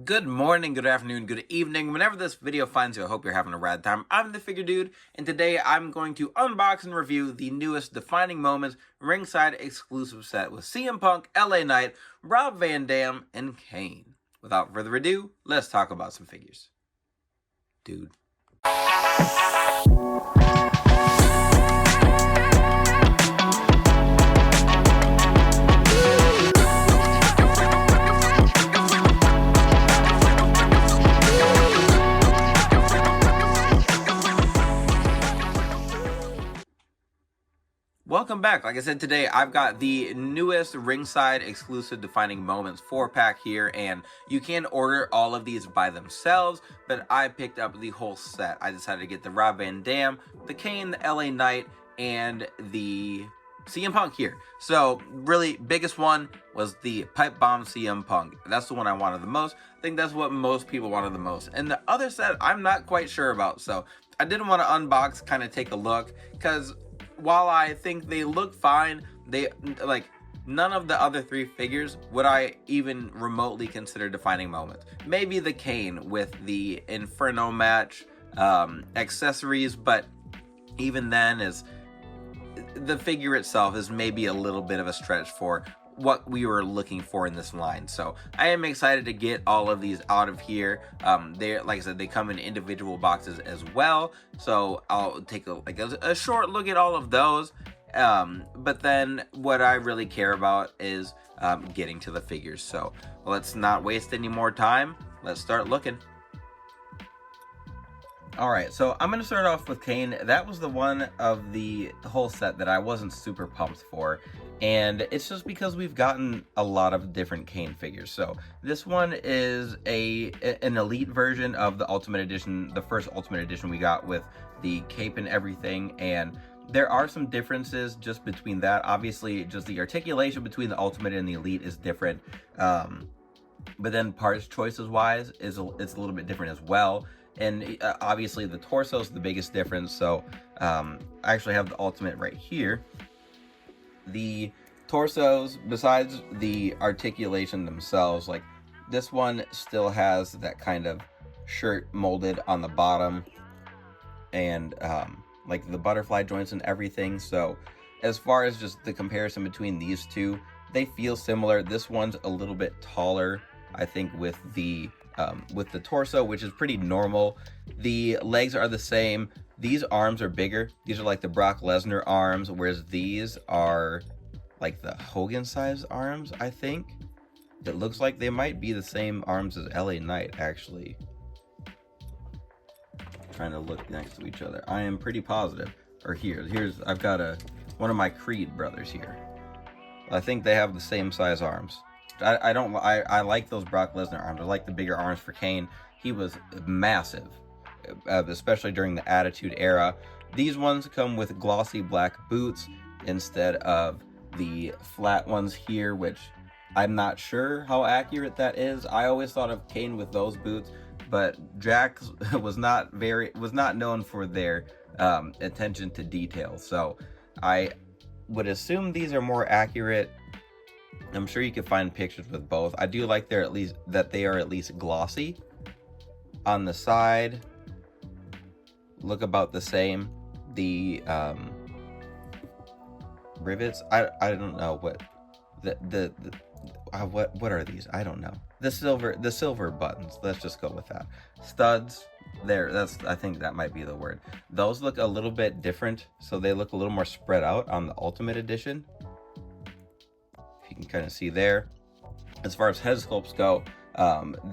Good morning, good afternoon, good evening. Whenever this video finds you, I hope you're having a rad time. I'm the Figure Dude, and today I'm going to unbox and review the newest Defining Moments Ringside exclusive set with CM Punk, LA Knight, Rob Van Dam, and Kane. Without further ado, let's talk about some figures. Dude. Welcome back. Like I said, today I've got the newest Ringside exclusive Defining Moments 4-pack here, and you can order all of these by themselves, but I picked up the whole set. I decided to get the Rob Van Dam, the Kane, the LA Knight, and the CM Punk here. So really biggest one was the Pipe Bomb CM Punk. That's the one I wanted the most. I think that's what most people wanted the most. And the other set I'm not quite sure about, so I didn't want to unbox, kind of take a look, because while I think they look fine, they none of the other three figures would I even remotely consider defining moments. Maybe the Kane with the Inferno match accessories, but even then, is the figure itself is maybe a little bit of a stretch for what we were looking for in this line. So I am excited to get all of these out of here. They, like I said, they come in individual boxes as well, so I'll take a short look at all of those. But then what I really care about is getting to the figures. So let's not waste any more time. Let's start looking. Alright, so I'm going to start off with Kane. That was the one of the whole set that I wasn't super pumped for, and it's just because we've gotten a lot of different Kane figures. So this one is an elite version of the Ultimate Edition, the first Ultimate Edition we got with the cape and everything, and there are some differences just between that. Obviously, just the articulation between the Ultimate and the Elite is different, but then parts choices wise it's a little bit different as well. And obviously the torso is the biggest difference. So I actually have the Ultimate right here. The torsos, besides the articulation themselves, like this one still has that kind of shirt molded on the bottom, and like the butterfly joints and everything. So as far as just the comparison between these two, they feel similar. This one's a little bit taller, I think, with the torso, which is pretty normal. The legs are the same. These arms are bigger. These are like the Brock Lesnar arms, whereas these are like the Hogan size arms, I think. It looks like they might be the same arms as LA Knight, actually. Trying to look next to each other. I am pretty positive. Or here's I've got one of my Creed brothers here. I think they have the same size arms. I like those Brock Lesnar arms. I like the bigger arms for Kane. He was massive, especially during the Attitude Era. These ones come with glossy black boots instead of the flat ones here, which I'm not sure how accurate that is. I always thought of Kane with those boots, but Jack was not known for their attention to detail. So I would assume these are more accurate. I'm sure you could find pictures with both. I do like they are at least glossy. On the side, look about the same. The rivets, I don't know what what are these? I don't know. The silver buttons. Let's just go with that. Studs. There, I think that might be the word. Those look a little bit different, so they look a little more spread out on the Ultimate Edition. You can kind of see there. As far as head sculpts go,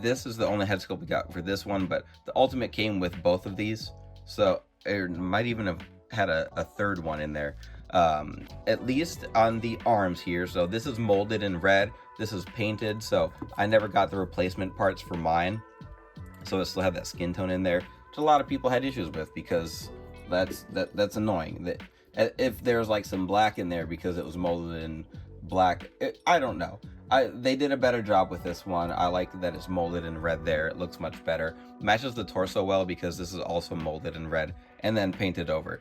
this is the only head sculpt we got for this one, but the Ultimate came with both of these, so it might even have had a third one in there, at least on the arms here. So this is molded in red, this is painted, so I never got the replacement parts for mine, so it still had that skin tone in there, which a lot of people had issues with, because that's annoying. That if there's like some black in there because it was molded in black, I don't know. They did a better job with this one. I like that it's molded in red there. It looks much better. Matches the torso well because this is also molded in red and then painted over.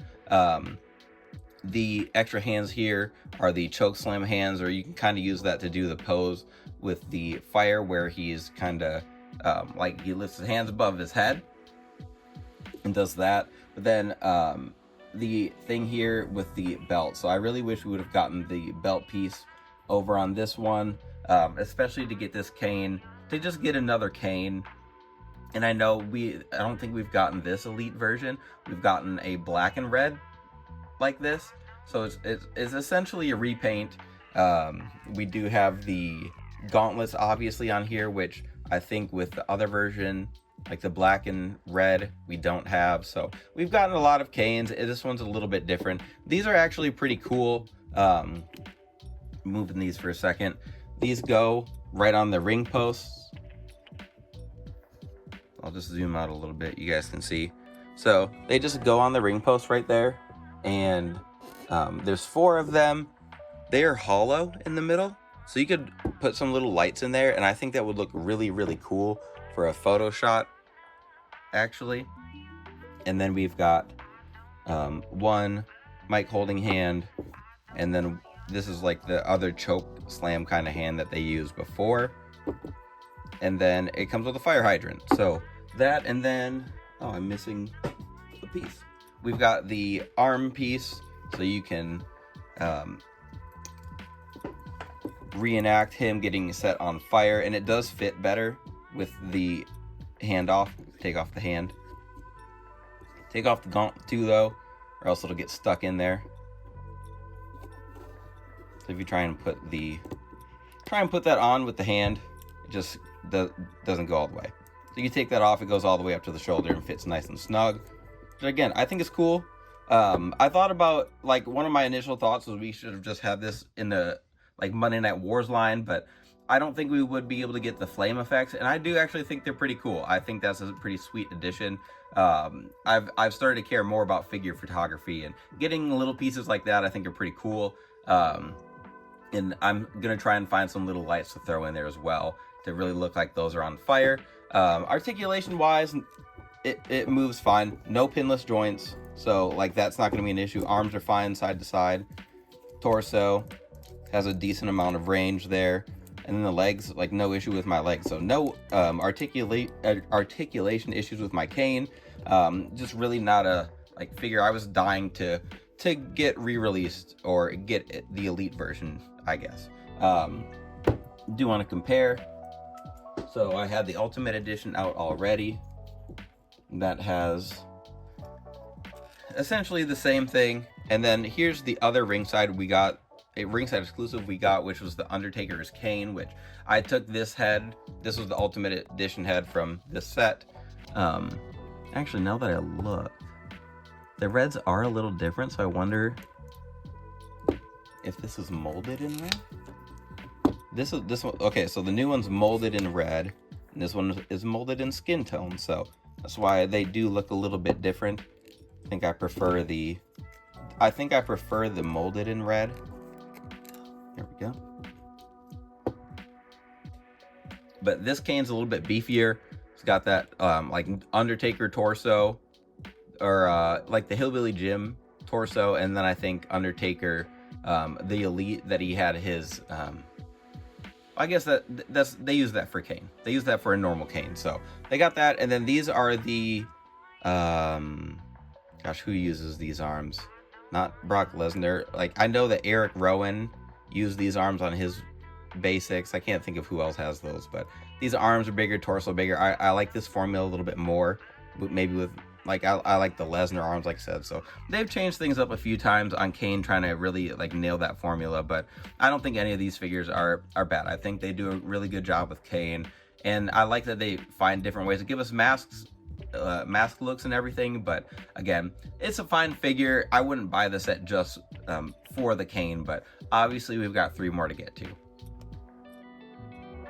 The extra hands here are the choke slam hands, or you can kind of use that to do the pose with the fire where he's kind of like he lifts his hands above his head and does that. But then the thing here with the belt, so I really wish we would have gotten the belt piece over on this one, especially to get this Kane, to just get another Kane. And I know I don't think we've gotten this elite version. We've gotten a black and red like this, so it's essentially a repaint. We do have the gauntlets obviously on here, which I think with the other version, like the black and red, we don't have. So we've gotten a lot of Kanes. This one's a little bit different. These are actually pretty cool. Moving these for a second. These go right on the ring posts. I'll just zoom out a little bit, you guys can see. So they just go on the ring post right there, and there's 4 of them. They are hollow in the middle, so you could put some little lights in there, and I think that would look really, really cool for a photo shot, actually. And then we've got one mic holding hand, and then this is like the other choke slam kind of hand that they used before. And then it comes with a fire hydrant. So that, and then, oh, I'm missing a piece. We've got the arm piece, so you can reenact him getting set on fire, and it does fit better with the hand off. Take off the hand. Take off the gauntlet too, though, or else it'll get stuck in there. So if you try and put that on with the hand, it just doesn't go all the way. So you take that off, it goes all the way up to the shoulder and fits nice and snug. But again, I think it's cool. I thought about, like, one of my initial thoughts was we should have just had this in the like Monday Night Wars line, but I don't think we would be able to get the flame effects, and I do actually think they're pretty cool. I think that's a pretty sweet addition. I've started to care more about figure photography, and getting little pieces like that I think are pretty cool. And I'm gonna try and find some little lights to throw in there as well to really look like those are on fire. Articulation wise, it moves fine. No pinless joints, so like that's not gonna be an issue. Arms are fine side to side. Torso has a decent amount of range there. And then the legs, like no issue with my legs. So no articulation issues with my Kane. Just really not a like figure I was dying to get re-released or get the elite version, I guess. Do want to compare. So I had the Ultimate Edition out already. That has essentially the same thing. And then here's the other Ringside we got. A Ringside exclusive we got, which was the Undertaker's Kane, which I took this head. This was the Ultimate Edition head from this set. Actually, now that I look, the reds are a little different, so I wonder if this is molded in red. This one. Okay, so the new one's molded in red, and this one is molded in skin tone. So that's why they do look a little bit different. I think I prefer the molded in red. There we go. But this Kane's a little bit beefier. It's got that like Undertaker torso, or like the Hillbilly Jim torso, and then I think Undertaker, the Elite that he had his. I guess they use that for Kane. They use that for a normal Kane. So they got that, and then these are the gosh, who uses these arms? Not Brock Lesnar. Like I know that Eric Rowan use these arms on his basics. I can't think of who else has those, but these arms are bigger, torso bigger. I like this formula a little bit more, maybe with like I like the Lesnar arms, like I said. So they've changed things up a few times on Kane, trying to really like nail that formula, but I don't think any of these figures are bad. I think they do a really good job with Kane, and I like that they find different ways to give us masks, mask looks and everything. But again, it's a fine figure. I wouldn't buy the set just for the Kane, but obviously we've got 3 more to get to.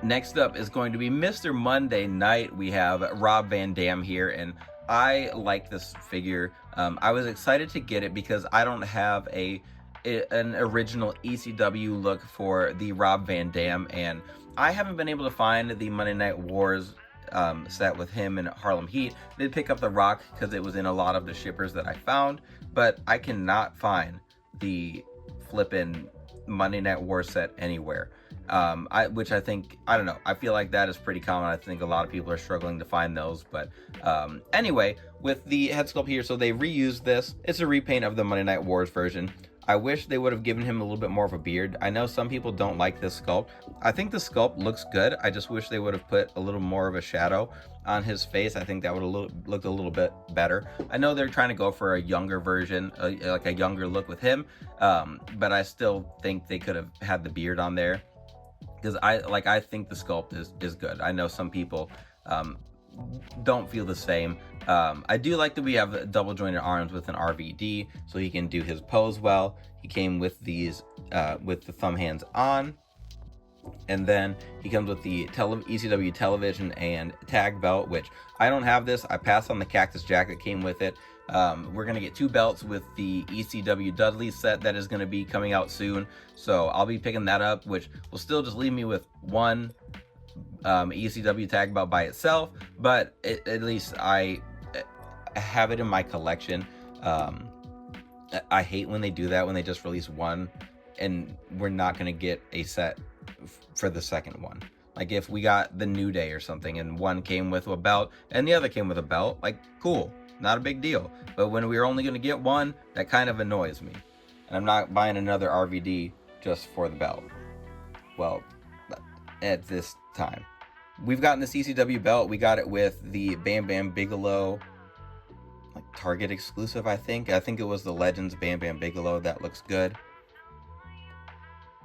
Next up is going to be Mr. Monday Night. We have Rob Van Dam here, and I like this figure. I was excited to get it because I don't have an original ECW look for the Rob Van Dam, and I haven't been able to find the Monday Night Wars set with him in Harlem Heat. I did pick up the Rock because it was in a lot of the shippers that I found, but I cannot find the flippin' Monday Night Wars set anywhere. which I think, I don't know, I feel like that is pretty common. I think a lot of people are struggling to find those, but anyway, with the head sculpt here, so they reused this. It's a repaint of the Monday Night Wars version. I wish they would have given him a little bit more of a beard. I know some people don't like this sculpt. I think the sculpt looks good. I just wish they would have put a little more of a shadow on his face. I think that would have looked a little bit better. I know they're trying to go for a younger version, like a younger look with him, but I still think they could have had the beard on there, because I think the sculpt is good. I know some people don't feel the same. I do like that we have double jointed arms with an RVD, so he can do his pose well. He came with these with the thumb hands on, and then he comes with the ECW television and tag belt, which I don't have this. I passed on the cactus jack that came with it. We're gonna get 2 belts with the ECW Dudley set that is gonna be coming out soon, so I'll be picking that up, which will still just leave me with 1 ECW tag belt by itself, but at least I have it in my collection. I hate when they do that, when they just release 1 and we're not going to get a set for the second one. Like if we got the New Day or something and 1 came with a belt and the other came with a belt, like cool, not a big deal. But when we're only going to get 1, that kind of annoys me. And I'm not buying another RVD just for the belt. Well, at this time. We've gotten the CCW belt. We got it with the Bam Bam Bigelow, like Target exclusive, I think. I think it was the Legends Bam Bam Bigelow. That looks good.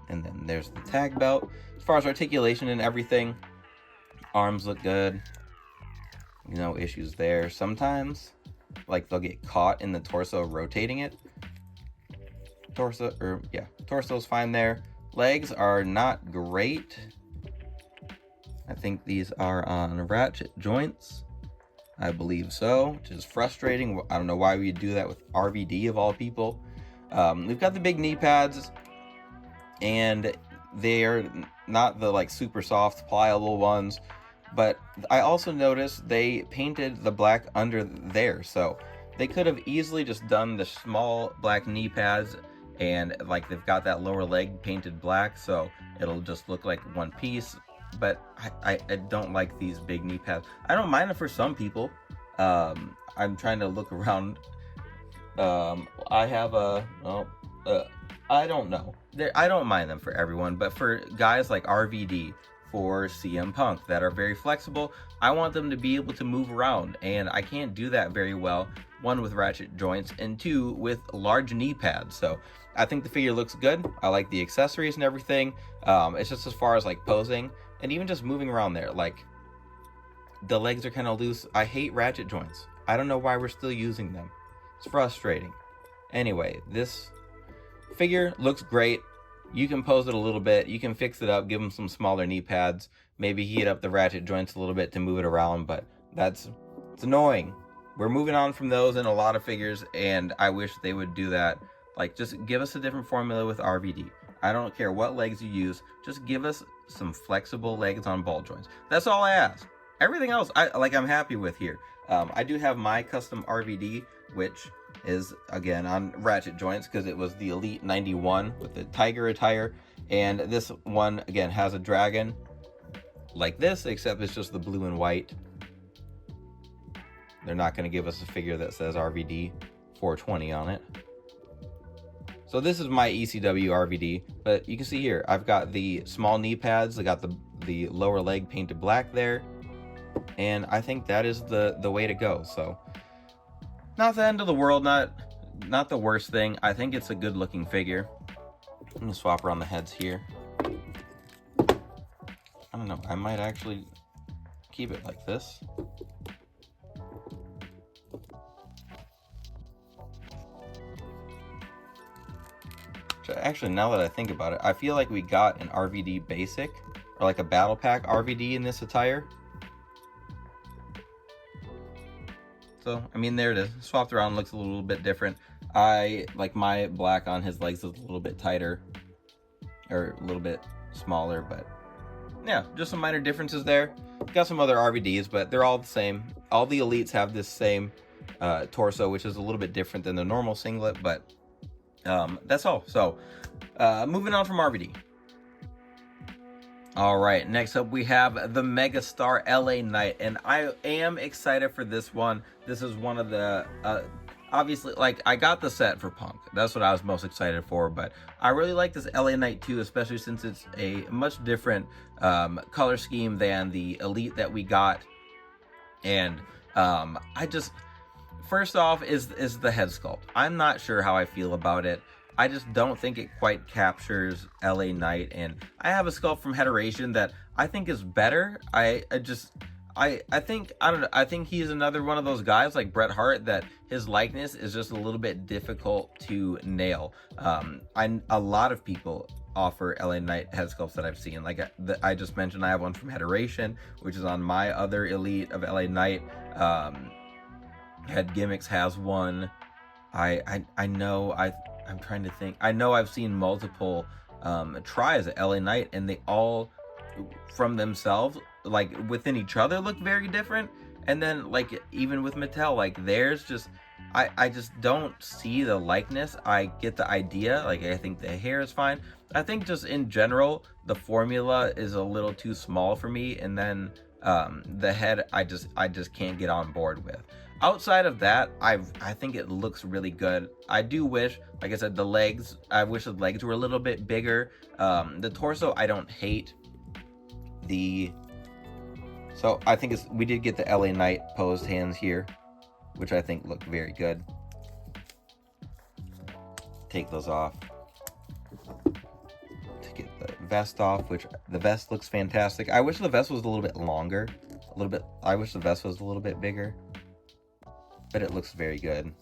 And then there's the tag belt. As far as articulation and everything, arms look good. No issues there. Sometimes, like, they'll get caught in the torso rotating it. Torso's fine there. Legs are not great. I think these are on ratchet joints. I believe so, which is frustrating. I don't know why we do that with RVD of all people. We've got the big knee pads, and they are not the like super soft, pliable ones. But I also noticed they painted the black under there, so they could have easily just done the small black knee pads, and like they've got that lower leg painted black, so it'll just look like one piece. But I don't like these big knee pads. I don't mind them for some people. I'm trying to look around. I have I don't know. I don't mind them for everyone, but for guys like RVD, for CM Punk, that are very flexible, I want them to be able to move around, and I can't do that very well. 1, with ratchet joints, and 2, with large knee pads. So I think the figure looks good. I like the accessories and everything. It's just as far as like posing and even just moving around there, like the legs are kind of loose. I hate ratchet joints. I don't know why we're still using them. It's frustrating. Anyway, this figure looks great. You can pose it a little bit. You can fix it up, give him some smaller knee pads, maybe heat up the ratchet joints a little bit to move it around, but it's annoying. We're moving on from those in a lot of figures, and I wish they would do that. Like, just give us a different formula with RVD. I don't care what legs you use, just give us some flexible legs on ball joints. That's all I ask. Everything else, I'm happy with here. I do have my custom RVD, which is, again, on ratchet joints because it was the Elite 91 with the tiger attire. And this one, again, has a dragon like this, except it's just the blue and white. They're not going to give us a figure that says RVD 420 on it. So this is my ECW RVD, but you can see here, I've got the small knee pads. I got the lower leg painted black there, and I think that is the way to go. So not the end of the world, not the worst thing. I think it's a good looking figure. I'm gonna swap around the heads here. I don't know, I might actually keep it like this. Actually, now that I think about it, I feel like we got an RVD basic, or like a battle pack RVD in this attire. So, I mean, there it is. Swapped around, looks a little bit different. I like my black on his legs is a little bit tighter, or a little bit smaller, but yeah, just some minor differences there. Got some other RVDs, but they're all the same. All the elites have this same torso, which is a little bit different than the normal singlet, but that's all. So moving on from RVD. All right, next up we have the Megastar LA Knight, and I am excited for this one. This is one of the, obviously, like, I got the set for Punk. That's what I was most excited for, but I really like this LA Knight too, especially since it's a much different color scheme than the Elite that we got. And I just, first off is the head sculpt. I'm not sure how I feel about it. I just don't think it quite captures LA Knight, and I have a sculpt from Hederation that I think is better. I think, I don't know, I think he's another one of those guys like Bret Hart that his likeness is just a little bit difficult to nail. A lot of people offer LA Knight head sculpts that I've seen. Like I just mentioned, I have one from Hederation, which is on my other Elite of LA Knight. Head Gimmicks has one. I know I'm trying to think. I know I've seen multiple tries at LA Knight, and they all from themselves, like within each other, look very different. And then like even with Mattel, like theirs just, I just don't see the likeness. I get the idea, like I think the hair is fine. I think just in general the formula is a little too small for me, and then the head I just can't get on board with. Outside of that, I think it looks really good. I do wish, like I said, the legs, I wish the legs were a little bit bigger. The torso I don't hate. So I think we did get the LA Knight posed hands here, which I think look very good. Take those off. To get the vest off, which the vest looks fantastic. I wish the vest was a little bit longer. I wish the vest was a little bit bigger. But it looks very good.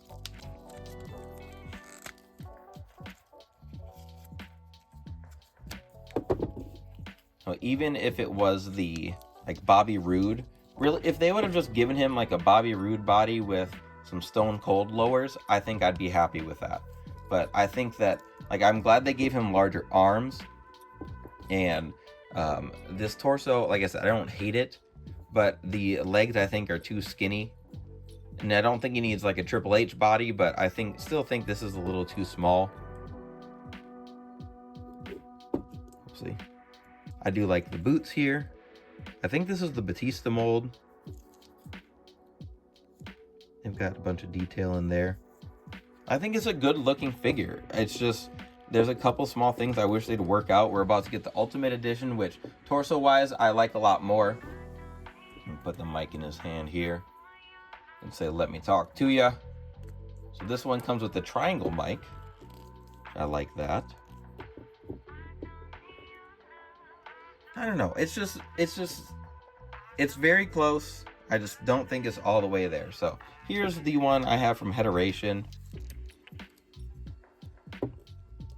So even if it was the like Bobby Roode, really, if they would have just given him like a Bobby Roode body with some Stone Cold lowers, I think I'd be happy with that. But I think that, like, I'm glad they gave him larger arms, and this torso, like I said, I don't hate it, but the legs I think are too skinny. And I don't think he needs like a Triple H body, but I still think this is a little too small. See, I do like the boots here. I think this is the Batista mold. They've got a bunch of detail in there. I think it's a good looking figure. It's just, there's a couple small things I wish they'd work out. We're about to get the Ultimate Edition, which torso wise I like a lot more. Put the mic in his hand here and say, let me talk to ya. So this one comes with the triangle mic. I like that. I don't know. It's very close. I just don't think it's all the way there. So here's the one I have from Hederation.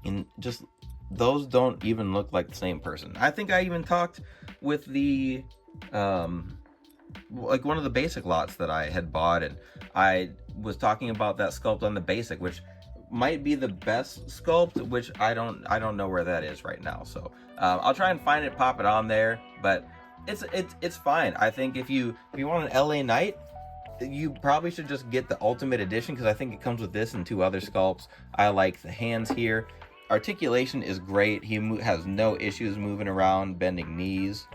And just, those don't even look like the same person. I think I even talked with the like one of the basic lots that I had bought, and I was talking about that sculpt on the basic, which might be the best sculpt, which I don't know where that is right now. So I'll try and find it, pop it on there, but it's fine. I think if you want an LA Knight, you probably should just get the Ultimate Edition, because I think it comes with this and two other sculpts. I like the hands here. Articulation is great. He has no issues moving around, bending knees,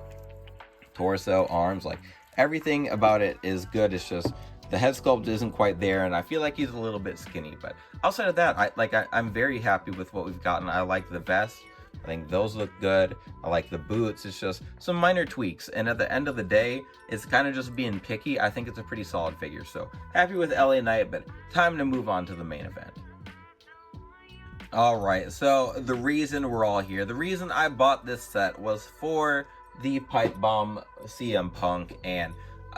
torso, arms, like everything about it is good. It's just the head sculpt isn't quite there, and I feel like he's a little bit skinny. But outside of that, I'm very happy with what we've gotten. I like the vest. I think those look good. I like the boots. It's just some minor tweaks, and at the end of the day, it's kind of just being picky. I think it's a pretty solid figure. So happy with LA Knight, but time to move on to the main event. All right, so the reason we're all here, the reason I bought this set was for the Pipe Bomb CM Punk, and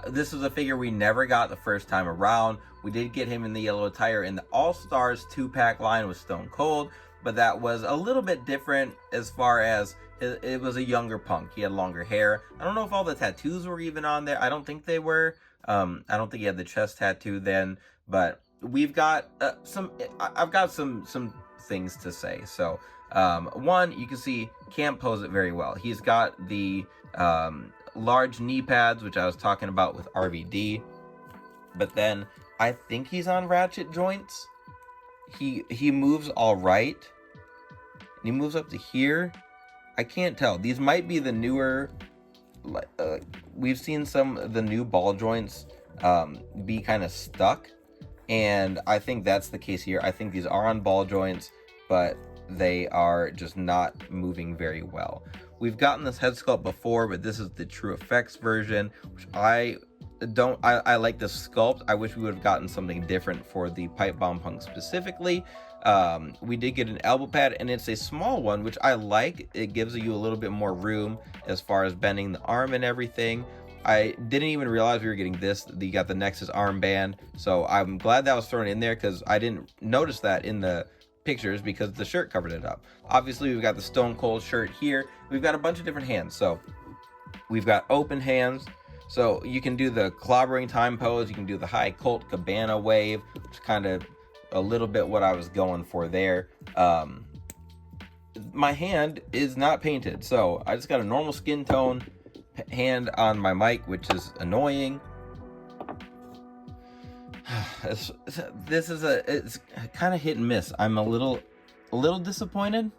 this is a figure we never got the first time around. We did get him in the yellow attire in the All-Stars 2-pack line with Stone Cold, but that was a little bit different as far as it was a younger Punk. He had longer hair. I don't know if all the tattoos were even on there. I don't think they were. I don't think he had the chest tattoo then, but we've got I've got some things to say. So one, you can see can't pose it very well. He's got the large knee pads, which I was talking about with RVD, but then I think he's on ratchet joints. He moves all right. He moves up to here, I can't tell. These might be the newer, we've seen some of the new ball joints be kind of stuck, and I think that's the case here. I think these are on ball joints, but they are just not moving very well. We've gotten this head sculpt before, but this is the True Effects version, which I like the sculpt. I wish we would have gotten something different for the Pipe Bomb Punk specifically. We did get an elbow pad, and it's a small one, which I like. It gives you a little bit more room as far as bending the arm and everything. I didn't even realize we were getting this. You got the Nexus armband, so I'm glad that was thrown in there because I didn't notice that in the pictures because the shirt covered it up. Obviously, we've got the Stone Cold shirt here. We've got a bunch of different hands. So we've got open hands. So you can do the clobbering time pose. You can do the high Colt Cabana wave, which is kind of a little bit what I was going for there. My hand is not painted, so I just got a normal skin tone hand on my mic, which is annoying. It's kind of hit and miss. I'm a little disappointed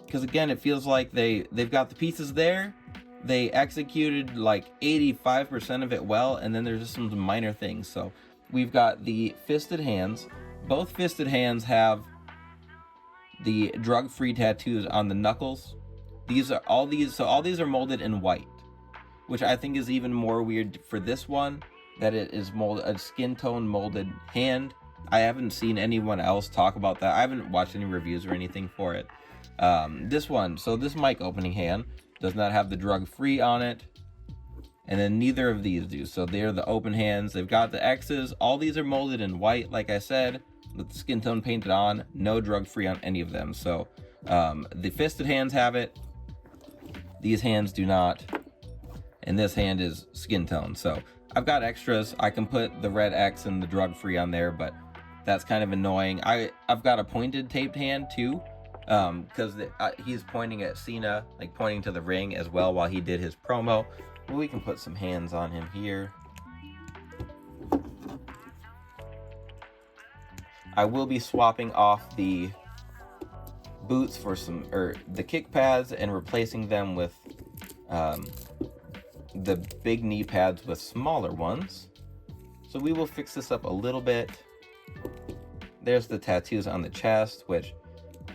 because again, it feels like they've got the pieces there. They executed like 85% of it well, and then there's just some minor things. So we've got the fisted hands. Both fisted hands have the drug-free tattoos on the knuckles. All these are molded in white, which I think is even more weird for this one, that it is molded a skin tone molded hand. I haven't seen anyone else talk about that. I haven't watched any reviews or anything for it. This one, so this mic opening hand does not have the drug-free on it, and then neither of these do. So they're the open hands. They've got the X's. All these are molded in white, like I said, with the skin tone painted on. No drug-free on any of them. So the fisted hands have it. These hands do not. And this hand is skin tone. So I've got extras. I can put the red X and the drug-free on there, but that's kind of annoying. I've got a pointed taped hand too, because he's pointing at Cena, like pointing to the ring as well while he did his promo. Well, we can put some hands on him here. I will be swapping off the boots for the kick pads and replacing them with the big knee pads with smaller ones. So we will fix this up a little bit. There's the tattoos on the chest, which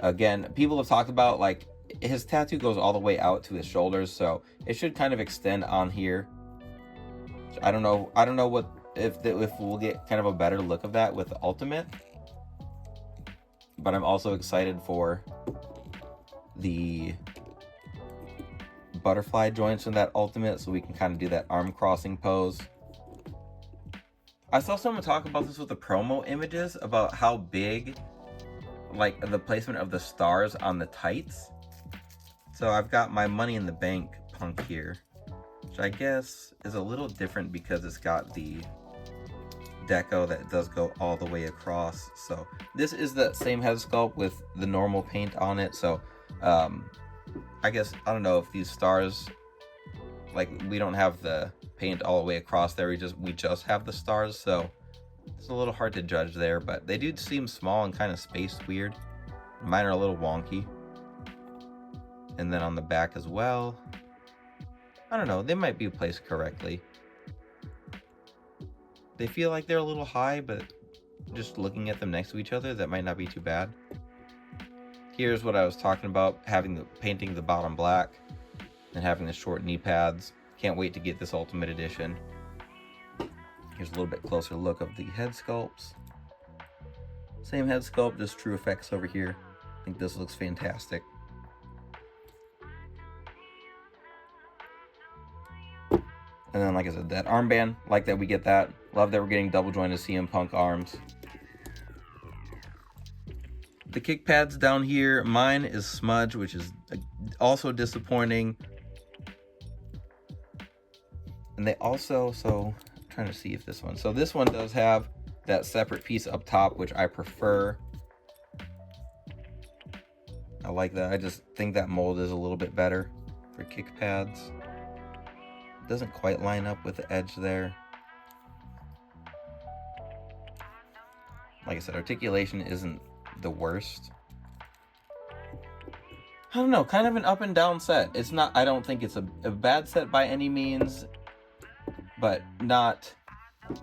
again, people have talked about, like, his tattoo goes all the way out to his shoulders, so it should kind of extend on here. I don't know what if we'll get kind of a better look of that with the Ultimate. But I'm also excited for the butterfly joints in that Ultimate, so we can kind of do that arm crossing pose. I saw someone talk about this with the promo images, about how big, like, the placement of the stars on the tights. So I've got my Money in the Bank Punk here, which I guess is a little different because it's got the deco that does go all the way across. So this is the same head sculpt with the normal paint on it. So I guess, I don't know if these stars, like, we don't have the paint all the way across there, we just have the stars, so it's a little hard to judge there, but they do seem small and kind of spaced weird. Mine are a little wonky. And then on the back as well, I don't know, they might be placed correctly. They feel like they're a little high, but just looking at them next to each other, that might not be too bad. Here's what I was talking about, painting the bottom black and having the short knee pads. Can't wait to get this Ultimate Edition. Here's a little bit closer look of the head sculpts. Same head sculpt, just True Effects over here. I think this looks fantastic. And then, like I said, that armband, like that we get that. Love that we're getting double jointed CM Punk arms. The kick pads down here, mine is smudge, which is also disappointing. And they also, so I'm trying to see if this one, so this one does have that separate piece up top, which I prefer. I like that. I just think that mold is a little bit better for kick pads. Doesn't quite line up with the edge there. Like I said, articulation isn't the worst. I don't know, kind of an up and down set. It's not, I don't think it's a bad set by any means, but not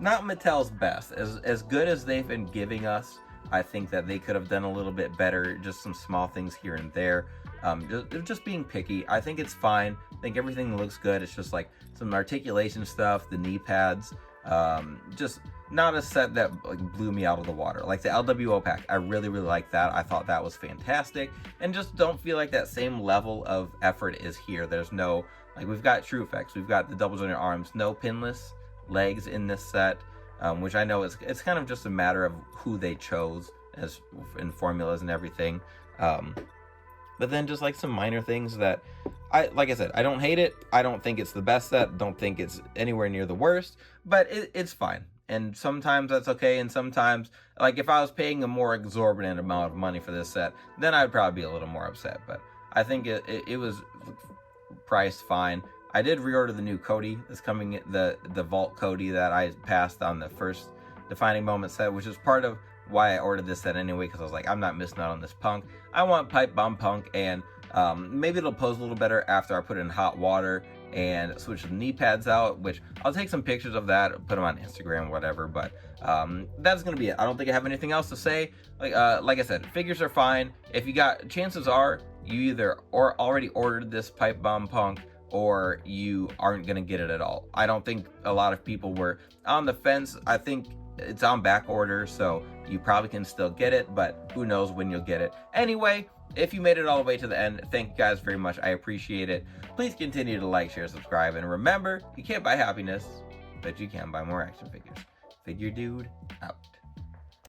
Mattel's best. As good as they've been giving us, I think that they could have done a little bit better, just some small things here and there. Just being picky. I think it's fine. I think everything looks good. It's just like some articulation stuff, the knee pads, just not a set that like blew me out of the water. Like the LWO pack, I really like that. I thought that was fantastic, and just don't feel like that same level of effort is here. There's no, like, we've got True Effects, we've got the double jointed arms, no pinless legs in this set, which I know it's kind of just a matter of who they chose as in formulas and everything. But then just like some minor things that like I said, I don't hate it. I don't think it's the best set. Don't think it's anywhere near the worst, but it's fine. And sometimes that's okay. And sometimes, like, if I was paying a more exorbitant amount of money for this set, then I'd probably be a little more upset. But I think it was priced fine. I did reorder the new Cody that's coming, the Vault Cody that I passed on the first Defining Moment set, which is part of why I ordered this set anyway, because I was like, I'm not missing out on this Punk. I want Pipe Bomb Punk, and maybe it'll pose a little better after I put it in hot water and switch the knee pads out, which I'll take some pictures of that, put them on Instagram, whatever. But that's gonna be it. I don't think I have anything else to say. Like I said, figures are fine. If you got, chances are you either already ordered this Pipe Bomb Punk, or you aren't gonna get it at all. I don't think a lot of people were on the fence. I think it's on back order, so you probably can still get it, but who knows when you'll get it. Anyway, if you made it all the way to the end, thank you guys very much. I appreciate it. Please continue to like, share, subscribe, and remember, you can't buy happiness, but you can buy more action figures. Figure Dude out.